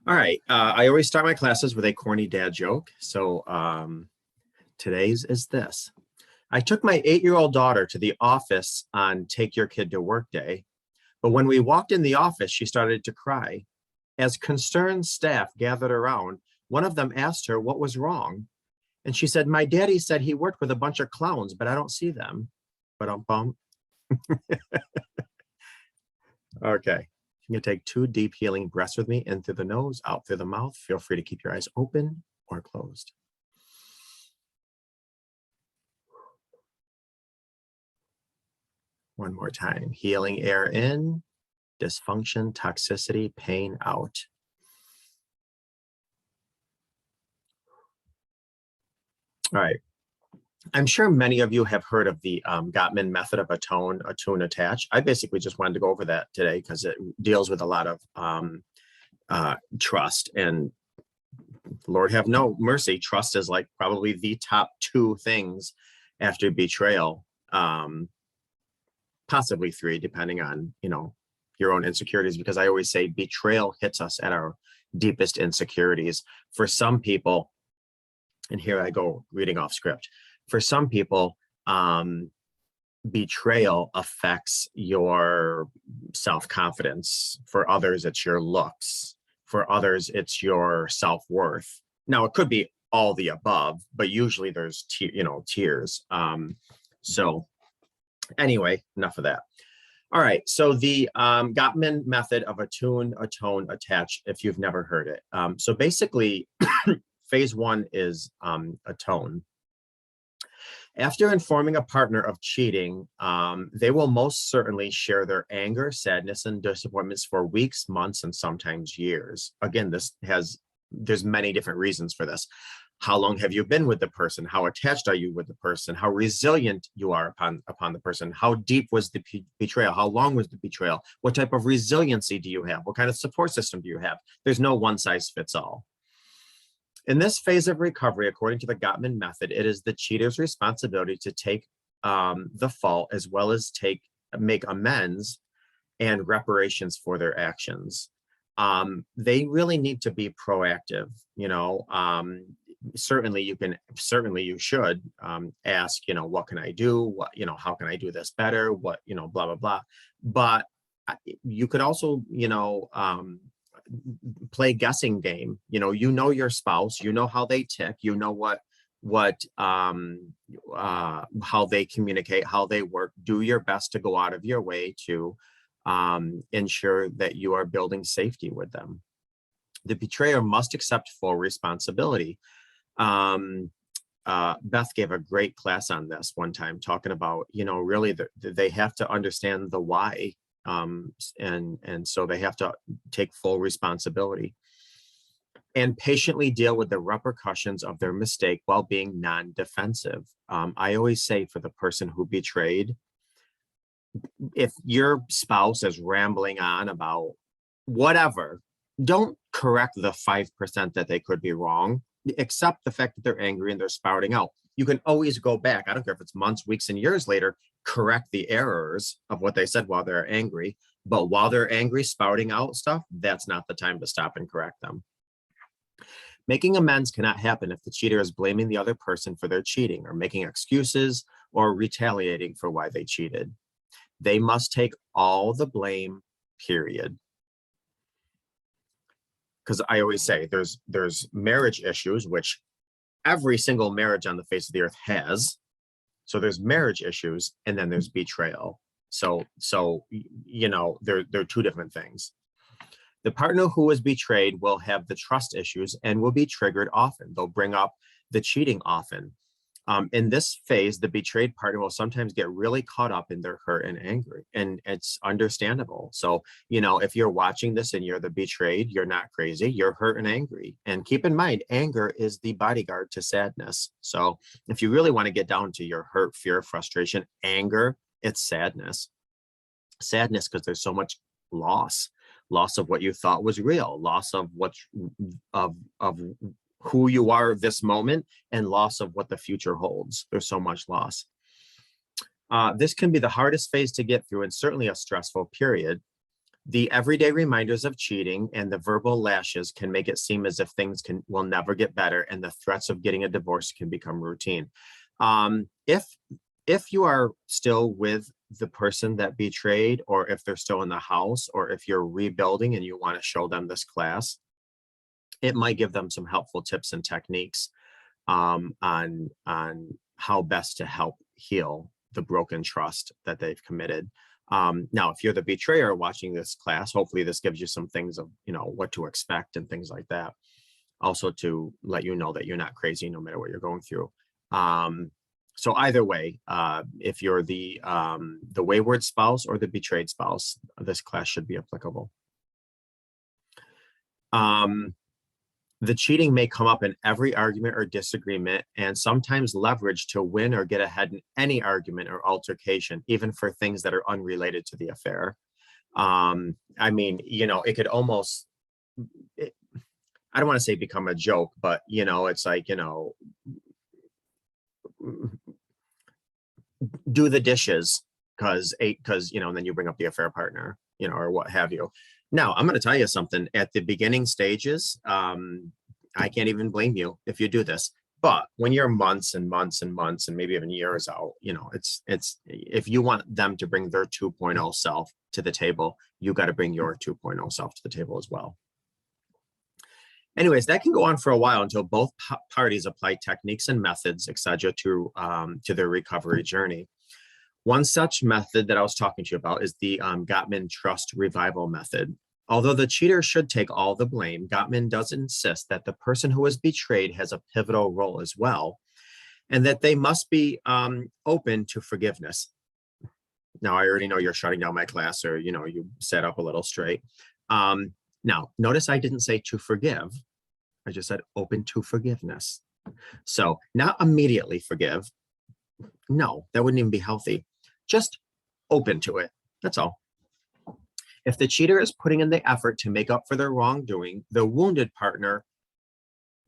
All right. I always start my classes with a corny dad joke. So today's is this. I took my 8-year-old daughter to the office on Take Your Kid to Work Day. But when we walked in the office, she started to cry. As concerned staff gathered around, one of them asked her what was wrong. And she said, my daddy said he worked with a bunch of clowns, but I don't see them. But okay. You can take 2 deep healing breaths with me, in through the nose, out through the mouth. Feel free to keep your eyes open or closed. One more time. Healing air in, dysfunction, toxicity, pain out. All right. I'm sure many of you have heard of the Gottman Method of attune, attach. I basically just wanted to go over that today because it deals with a lot of trust, and Lord have no mercy, trust is like probably the top 2 things after betrayal, possibly 3, depending on, your own insecurities, because I always say betrayal hits us at our deepest insecurities. For some people, and here I go reading off script, for some people, betrayal affects your self-confidence. For others, it's your looks. For others, it's your self-worth. Now, it could be all the above, but usually there's tears. So anyway, enough of that. All right, so the Gottman Method of attune, atone, attach, if you've never heard it. So basically, phase 1 is atone. After informing a partner of cheating, they will most certainly share their anger, sadness, and disappointments for weeks, months, and sometimes years. Again, there's many different reasons for this. How long have you been with the person? How attached are you with the person? How resilient you are upon the person? How deep was the betrayal? How long was the betrayal? What type of resiliency do you have? What kind of support system do you have? There's no one size fits all. In this phase of recovery, according to the Gottman Method, it is the cheater's responsibility to take the fault, as well as make amends and reparations for their actions. They really need to be proactive. Certainly you should ask, what can I do? What, how can I do this better? What, blah, blah, blah. But you could also, play guessing game. Your spouse, how they tick, how they communicate, how they work. Do your best to go out of your way to ensure that you are building safety with them. The betrayer must accept full responsibility. Beth gave a great class on this one time, talking about, really they have to understand the why. And so they have to take full responsibility and patiently deal with the repercussions of their mistake while being non-defensive. I always say, for the person who betrayed, if your spouse is rambling on about whatever, don't correct the 5% that they could be wrong. Accept the fact that they're angry and they're spouting out. You can always go back. I don't care if it's months, weeks, and years later, correct the errors of what they said while they're angry. But while they're angry, spouting out stuff, that's not the time to stop and correct them. Making amends cannot happen if the cheater is blaming the other person for their cheating, or making excuses, or retaliating for why they cheated. They must take all the blame, period. Because I always say there's marriage issues, which every single marriage on the face of the earth has. So there's marriage issues, and then there's betrayal. So they're 2 different things. The partner who was betrayed will have the trust issues and will be triggered often. They'll bring up the cheating often. In this phase, the betrayed partner will sometimes get really caught up in their hurt and angry, and it's understandable. So, if you're watching this and you're the betrayed, you're not crazy, you're hurt and angry. And keep in mind, anger is the bodyguard to sadness. So if you really want to get down to your hurt, fear, frustration, anger, it's sadness. Sadness because there's so much loss of what you thought was real, loss of of who you are this moment, and loss of what the future holds. There's so much loss. This can be the hardest phase to get through, and certainly a stressful period. The everyday reminders of cheating and the verbal lashes can make it seem as if things will never get better, and the threats of getting a divorce can become routine. If you are still with the person that betrayed, or if they're still in the house, or if you're rebuilding and you want to show them this class, it might give them some helpful tips and techniques on how best to help heal the broken trust that they've committed. Now, if you're the betrayer watching this class, hopefully this gives you some things of, what to expect and things like that. Also to let you know that you're not crazy no matter what you're going through. So either way, if you're the wayward spouse or the betrayed spouse, this class should be applicable. The cheating may come up in every argument or disagreement, and sometimes leveraged to win or get ahead in any argument or altercation, even for things that are unrelated to the affair. I mean, it could almost, I don't want to say become a joke, but, it's like, do the dishes because then you bring up the affair partner, or what have you. Now, I'm going to tell you something. At the beginning stages, I can't even blame you if you do this. But when you're months and months and months and maybe even years out, it's if you want them to bring their 2.0 self to the table, you got to bring your 2.0 self to the table as well. Anyways, that can go on for a while until both parties apply techniques and methods, etc., to their recovery journey. One such method that I was talking to you about is the Gottman Trust Revival Method. Although the cheater should take all the blame, Gottman does insist that the person who was betrayed has a pivotal role as well, and that they must be open to forgiveness. Now, I already know you're shutting down my class, or you sat up a little straight. Now, notice I didn't say to forgive. I just said open to forgiveness. So not immediately forgive. No, that wouldn't even be healthy. Just open to it. That's all. If the cheater is putting in the effort to make up for their wrongdoing, the wounded partner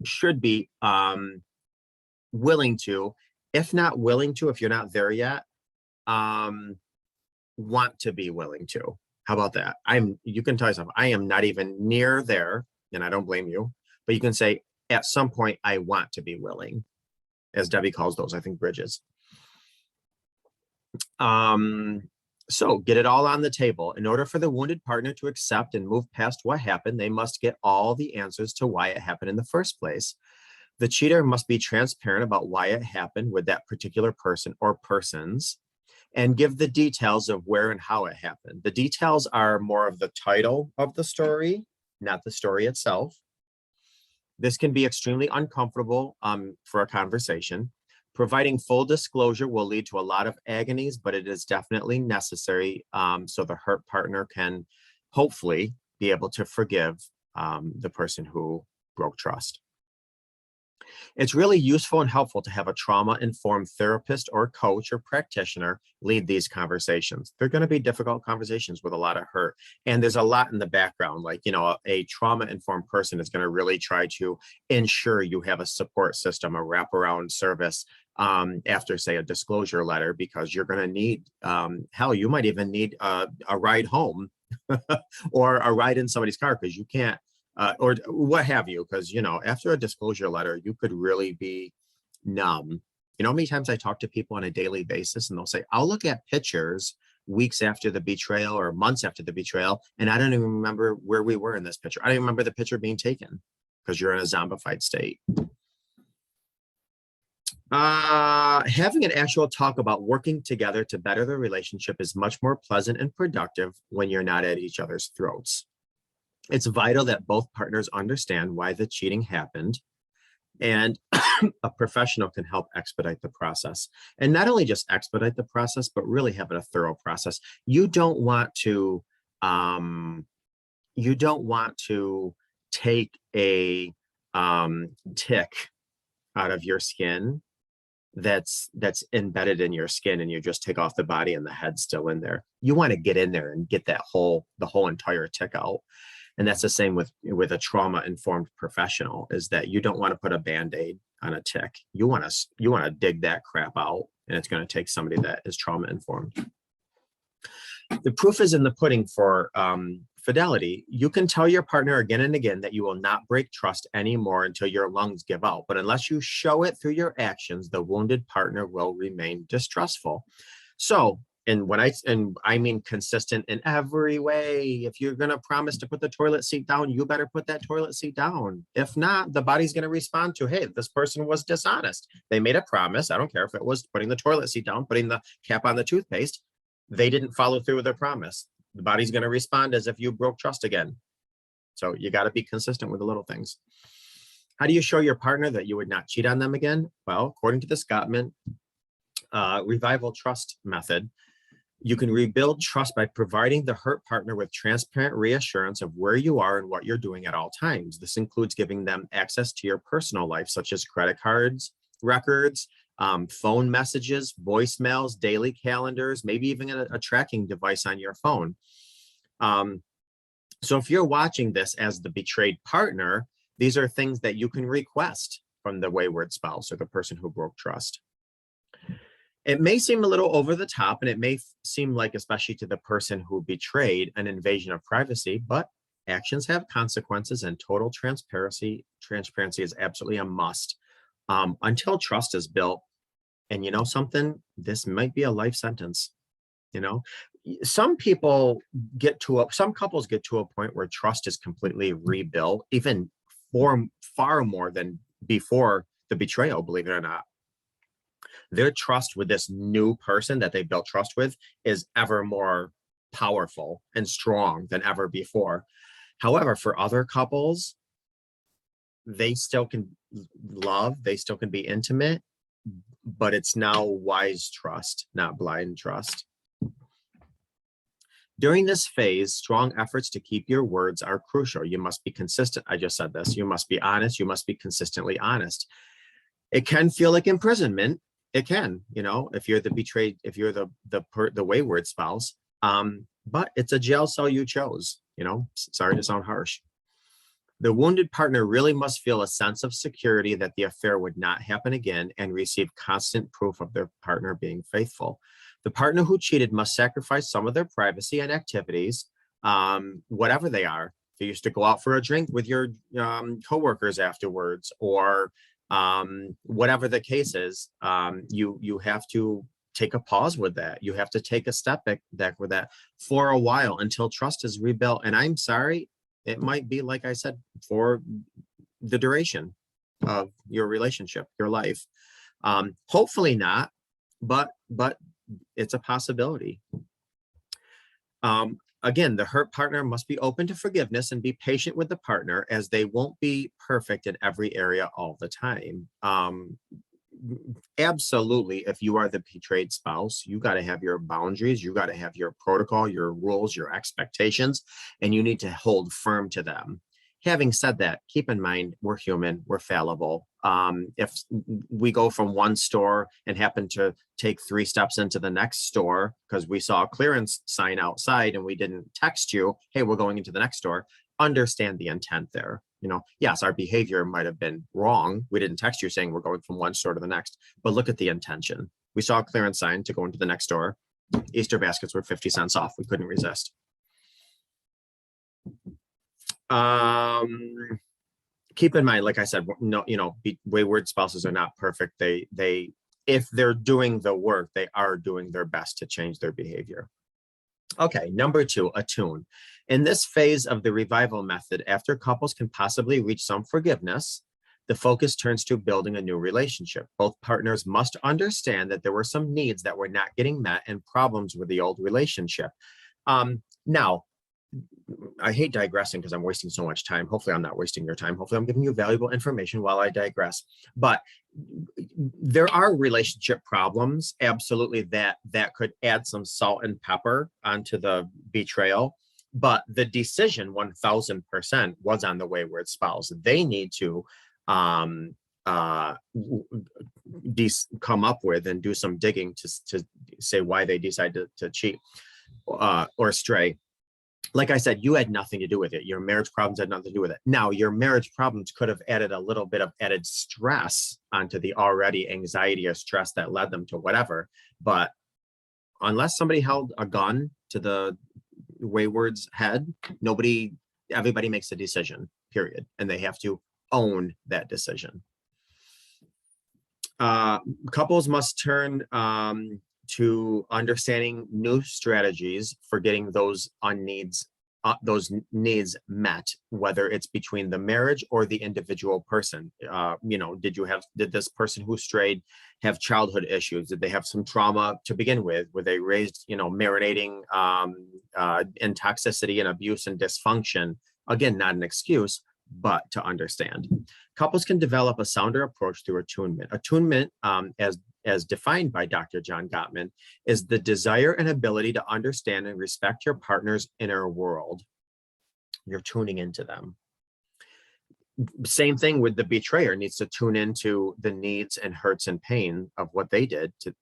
should be willing to, if not willing to, if you're not there yet, want to be willing to. How about that? You can tell yourself, I am not even near there, and I don't blame you, but you can say, at some point, I want to be willing, as Debbie calls those, I think, bridges. So get it all on the table. In order for the wounded partner to accept and move past what happened, they must get all the answers to why it happened in the first place. The cheater must be transparent about why it happened with that particular person or persons, and give the details of where and how it happened. The details are more of the title of the story, not the story itself. This can be extremely uncomfortable for a conversation. Providing full disclosure will lead to a lot of agonies, but it is definitely necessary so the hurt partner can hopefully be able to forgive the person who broke trust. It's really useful and helpful to have a trauma-informed therapist or coach or practitioner lead these conversations. They're going to be difficult conversations with a lot of hurt. And there's a lot in the background, like, a trauma-informed person is going to really try to ensure you have a support system, a wraparound service after, say, a disclosure letter, because you're going to need, hell, you might even need a ride home or a ride in somebody's car because you can't, or what have you, because, after a disclosure letter, you could really be numb. How many times I talk to people on a daily basis and they'll say, I'll look at pictures weeks after the betrayal or months after the betrayal, and I don't even remember where we were in this picture. I don't even remember the picture being taken because you're in a zombified state. Having an actual talk about working together to better the relationship is much more pleasant and productive when you're not at each other's throats. It's vital that both partners understand why the cheating happened, and a professional can help expedite the process. And not only just expedite the process, but really have it a thorough process. You don't want to take a tick out of your skin that's embedded in your skin, and you just take off the body and the head's still in there. You want to get in there and get the whole entire tick out. And that's the same with a trauma-informed professional, is that you don't want to put a Band-Aid on a tick. You want to dig that crap out, and it's going to take somebody that is trauma-informed. The proof is in the pudding for Fidelity. You can tell your partner again and again that you will not break trust anymore until your lungs give out. But unless you show it through your actions, the wounded partner will remain distrustful. So, and I mean consistent in every way. If you're going to promise to put the toilet seat down, you better put that toilet seat down. If not, the body's going to respond to, hey, this person was dishonest. They made a promise. I don't care if it was putting the toilet seat down, putting the cap on the toothpaste. They didn't follow through with their promise. The body's going to respond as if you broke trust again. So you got to be consistent with the little things. How do you show your partner that you would not cheat on them again? Well, according to this Gottman Revival Trust Method, you can rebuild trust by providing the hurt partner with transparent reassurance of where you are and what you're doing at all times. This includes giving them access to your personal life, such as credit cards, records, phone messages, voicemails, daily calendars, maybe even a tracking device on your phone. So if you're watching this as the betrayed partner, these are things that you can request from the wayward spouse or the person who broke trust. It may seem a little over the top, and it may seem like, especially to the person who betrayed, an invasion of privacy, but actions have consequences, and total transparency is absolutely a must. Until trust is built, and you know something, this might be a life sentence. You know, some couples get to a point where trust is completely rebuilt, even far more than before the betrayal, believe it or not. Their trust with this new person that they built trust with is ever more powerful and strong than ever before. However, for other couples, they still can love, they still can be intimate, but it's now wise trust, not blind trust. During this phase, strong efforts to keep your words are crucial. You must be consistent. I just said this. You must be honest. You must be consistently honest. It can feel like imprisonment. It can, you know, if you're the betrayed, if you're the wayward spouse, but it's a jail cell you chose, you know, sorry to sound harsh. The wounded partner really must feel a sense of security that the affair would not happen again and receive constant proof of their partner being faithful. The partner who cheated must sacrifice some of their privacy and activities, whatever they are. If you used to go out for a drink with your coworkers afterwards, or whatever the case is, you have to take a pause with that. You have to take a step back with that for a while until trust is rebuilt. And I'm sorry, it might be, like I said, for the duration of your relationship, your life. Hopefully not, but it's a possibility. Again, the hurt partner must be open to forgiveness and be patient with the partner, as they won't be perfect in every area all the time. Absolutely, if you are the betrayed spouse, you got to have your boundaries, you got to have your protocol, your rules, your expectations, and you need to hold firm to them. Having said that, keep in mind, we're human, we're fallible. If we go from one store and happen to take 3 steps into the next store because we saw a clearance sign outside and we didn't text you, hey, we're going into the next store, understand the intent there. You know, yes, our behavior might have been wrong. We didn't text you saying we're going from one store to the next, but look at the intention. We saw a clearance sign to go into the next store. Easter baskets were 50 cents off. We couldn't resist. Keep in mind, like I said, no, you know, wayward spouses are not perfect. They if they're doing the work, they are doing their best to change their behavior. Okay, number 2, attune. In this phase of the revival method, after couples can possibly reach some forgiveness, the focus turns to building a new relationship. Both partners must understand that there were some needs that were not getting met and problems with the old relationship. Now, I hate digressing because I'm wasting so much time. Hopefully I'm not wasting your time. Hopefully I'm giving you valuable information while I digress. But there are relationship problems, absolutely, that could add some salt and pepper onto the betrayal. But the decision 1000% was on the wayward spouse. They need to come up with and do some digging to say why they decided to cheat or stray. Like I said, you had nothing to do with it. Your marriage problems had nothing to do with it. Now, your marriage problems could have added a little bit of added stress onto the already anxiety or stress that led them to whatever. But unless somebody held a gun to the wayward's head, everybody makes a decision, period. And they have to own that decision. Couples must turn to understanding new strategies for getting those needs met, whether it's between the marriage or the individual person. Did this person who strayed have childhood issues? Did they have some trauma to begin with? Were they raised, marinating in toxicity and abuse and dysfunction? Again, not an excuse, but to understand. Couples can develop a sounder approach through attunement. Attunement, as defined by Dr. John Gottman, is the desire and ability to understand and respect your partner's inner world. You're tuning into them. Same thing with the betrayer, needs to tune into the needs and hurts and pain of what they did to,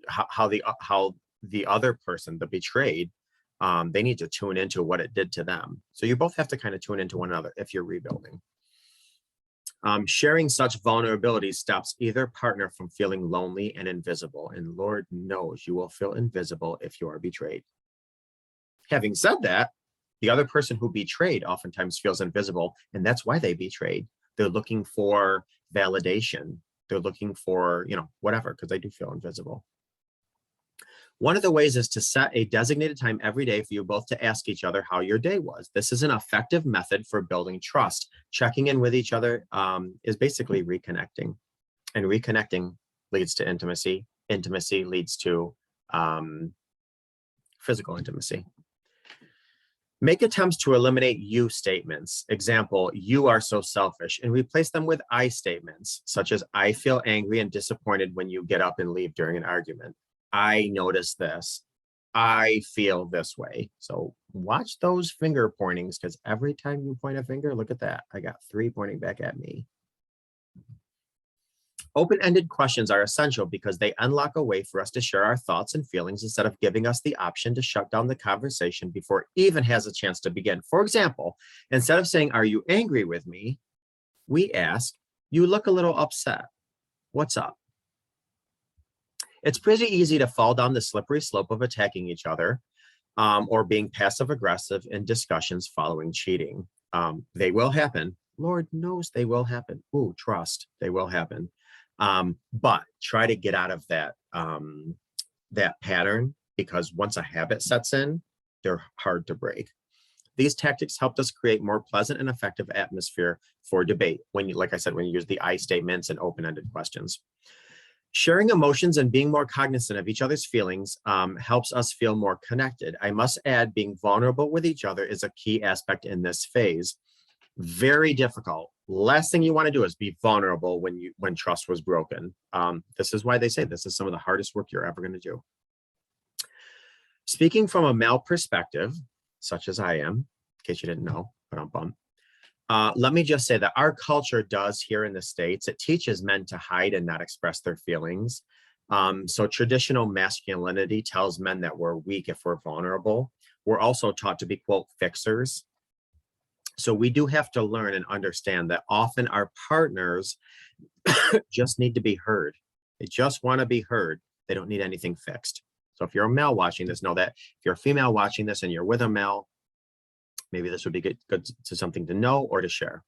how the other person, the betrayed, they need to tune into what it did to them. So you both have to kind of tune into one another if you're rebuilding. Sharing such vulnerability stops either partner from feeling lonely and invisible. And Lord knows you will feel invisible if you are betrayed. Having said that, the other person who betrayed oftentimes feels invisible, and that's why they betrayed. They're looking for validation. They're looking for, whatever, because they do feel invisible. One of the ways is to set a designated time every day for you both to ask each other how your day was. This is an effective method for building trust. Checking in with each other is basically reconnecting, and reconnecting leads to intimacy. Intimacy leads to physical intimacy. Make attempts to eliminate you statements. Example, you are so selfish, and replace them with I statements, such as I feel angry and disappointed when you get up and leave during an argument. I notice this. I feel this way. So watch those finger pointings, because every time you point a finger, look at that. I got 3 pointing back at me. Open-ended questions are essential because they unlock a way for us to share our thoughts and feelings instead of giving us the option to shut down the conversation before it even has a chance to begin. For example, instead of saying, "Are you angry with me?" we ask, "You look a little upset. What's up?" It's pretty easy to fall down the slippery slope of attacking each other or being passive-aggressive in discussions following cheating. They will happen. Lord knows they will happen. Ooh, trust, they will happen. But try to get out of that, that pattern, because once a habit sets in, they're hard to break. These tactics helped us create more pleasant and effective atmosphere for debate. Like I said, when you use the I statements and open-ended questions. Sharing emotions and being more cognizant of each other's feelings helps us feel more connected. I must add, being vulnerable with each other is a key aspect in this phase. Very difficult. Last thing you want to do is be vulnerable when trust was broken. This is why they say this is some of the hardest work you're ever going to do. Speaking from a male perspective, such as I am, in case you didn't know, let me just say that our culture does here in the States, it teaches men to hide and not express their feelings. So traditional masculinity tells men that we're weak if we're vulnerable. We're also taught to be, quote, fixers. So we do have to learn and understand that often our partners just need to be heard. They just want to be heard. They don't need anything fixed. So if you're a male watching this, know that. If you're a female watching this and you're with a male, maybe this would be good to something to know or to share.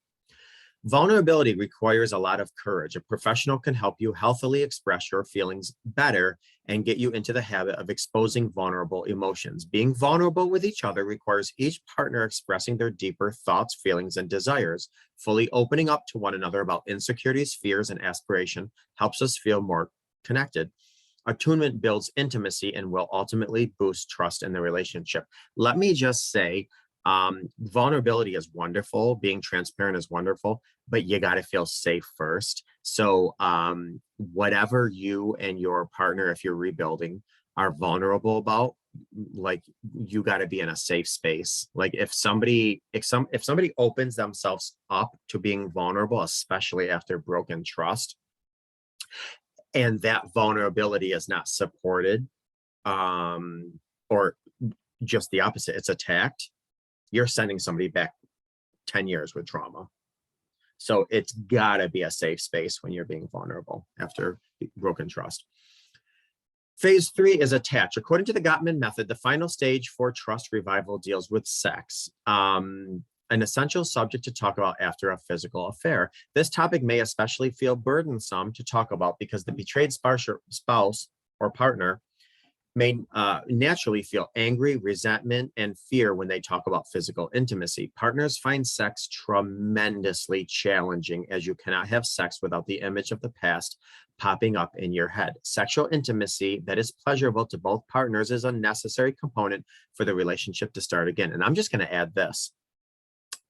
Vulnerability requires a lot of courage. A professional can help you healthily express your feelings better and get you into the habit of exposing vulnerable emotions. Being vulnerable with each other requires each partner expressing their deeper thoughts, feelings, and desires. Fully opening up to one another about insecurities, fears, and aspiration helps us feel more connected. Attunement builds intimacy and will ultimately boost trust in the relationship. Let me just say, vulnerability is wonderful. Being transparent is wonderful, but you got to feel safe first. So whatever you and your partner, if you're rebuilding, are vulnerable about, like, you got to be in a safe space. Like if somebody opens themselves up to being vulnerable, especially after broken trust, and that vulnerability is not supported, or just the opposite, it's attacked, you're sending somebody back 10 years with trauma. So it's gotta be a safe space when you're being vulnerable after broken trust. Phase 3 is attach. According to the Gottman Method, the final stage for trust revival deals with sex, an essential subject to talk about after a physical affair. This topic may especially feel burdensome to talk about because the betrayed spouse or partner may naturally feel angry, resentment, and fear when they talk about physical intimacy. Partners find sex tremendously challenging, as you cannot have sex without the image of the past popping up in your head. Sexual intimacy that is pleasurable to both partners is a necessary component for the relationship to start again. And I'm just going to add this.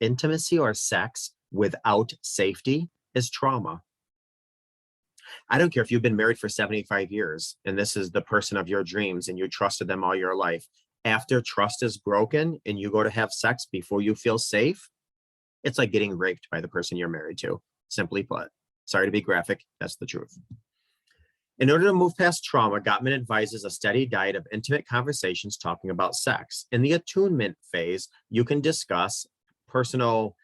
Intimacy or sex without safety is trauma. I don't care if you've been married for 75 years and this is the person of your dreams and you trusted them all your life. After trust is broken and you go to have sex before you feel safe, it's like getting raped by the person you're married to, simply put. Sorry to be graphic, that's the truth. In order to move past trauma, Gottman advises a steady diet of intimate conversations talking about sex. In the attunement phase, you can discuss personal,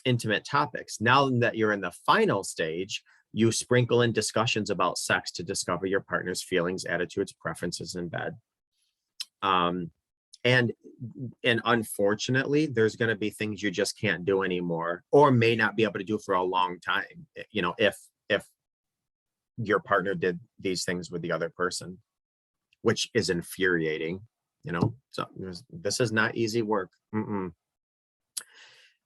intimate topics. Now that you're in the final stage, you sprinkle in discussions about sex to discover your partner's feelings, attitudes, preferences in bed. And unfortunately, there's going to be things you just can't do anymore, or may not be able to do for a long time. You know, if your partner did these things with the other person, which is infuriating. You know, so this is not easy work.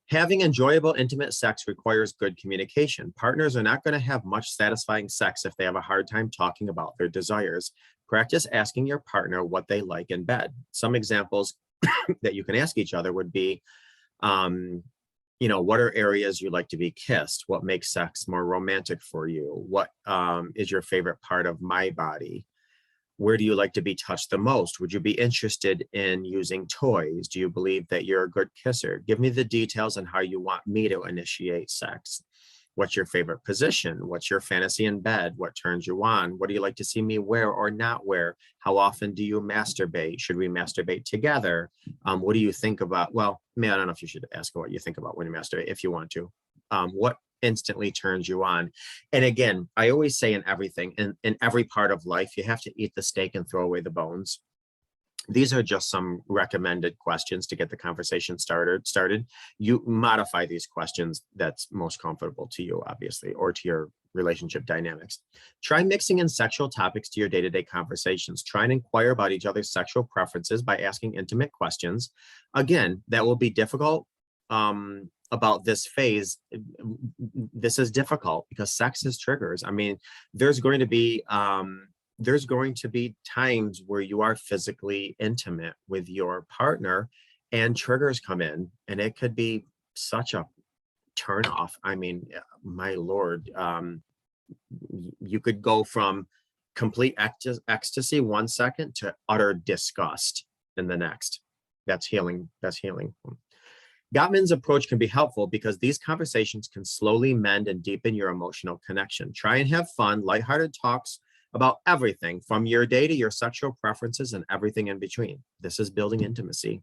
Having enjoyable, intimate sex requires good communication. Partners are not going to have much satisfying sex if they have a hard time talking about their desires. Practice asking your partner what they like in bed. Some examples that you can ask each other would be, you know, what are areas you like to be kissed? What makes sex more romantic for you? What is your favorite part of my body? Where do you like to be touched the most? Would you be interested in using toys? Do you believe that you're a good kisser? Give me the details on how you want me to initiate sex. What's your favorite position? What's your fantasy in bed? What turns you on? What do you like to see me wear or not wear? How often do you masturbate? Should we masturbate together? What do you think about? Well, man, I don't know if you should ask what you think about when you masturbate, if you want to. What instantly turns you on? And again, I always say in everything, in every part of life, you have to eat the steak and throw away the bones. These are just some recommended questions to get the conversation started. You modify these questions that's most comfortable to you, obviously, or to your relationship dynamics. Try mixing in sexual topics to your day-to-day conversations. Try and inquire about each other's sexual preferences by asking intimate questions. Again, that will be difficult. About this phase, this is difficult because sex is triggers. I mean, there's going to be times where you are physically intimate with your partner and triggers come in, and it could be such a turn off. I mean, my Lord, you could go from complete ecstasy 1 second to utter disgust in the next. That's healing. That's healing. Gottman's approach can be helpful because these conversations can slowly mend and deepen your emotional connection. Try and have fun, lighthearted talks about everything from your day to your sexual preferences and everything in between. This is building intimacy.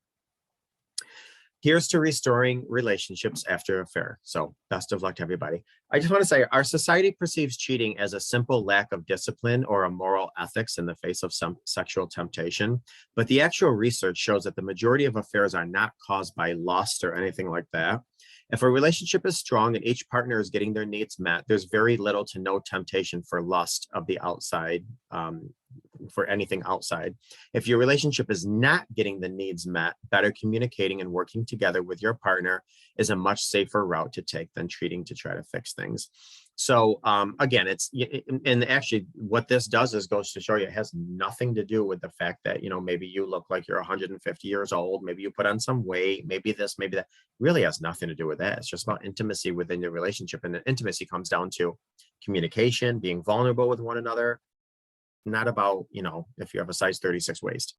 Here's to restoring relationships after affair. So best of luck to everybody. I just want to say our society perceives cheating as a simple lack of discipline or a moral ethics in the face of some sexual temptation. But the actual research shows that the majority of affairs are not caused by lust or anything like that. If a relationship is strong and each partner is getting their needs met, there's very little to no temptation for lust of the outside, for anything outside. If your relationship is not getting the needs met, better communicating and working together with your partner is a much safer route to take than treating to try to fix things. So again, and actually what this does is goes to show you it has nothing to do with the fact that, you know, maybe you look like you're 150 years old, maybe you put on some weight, maybe this, maybe that. Really has nothing to do with that. It's just about intimacy within your relationship. And the intimacy comes down to communication, being vulnerable with one another, not about, you know, if you have a size 36 waist.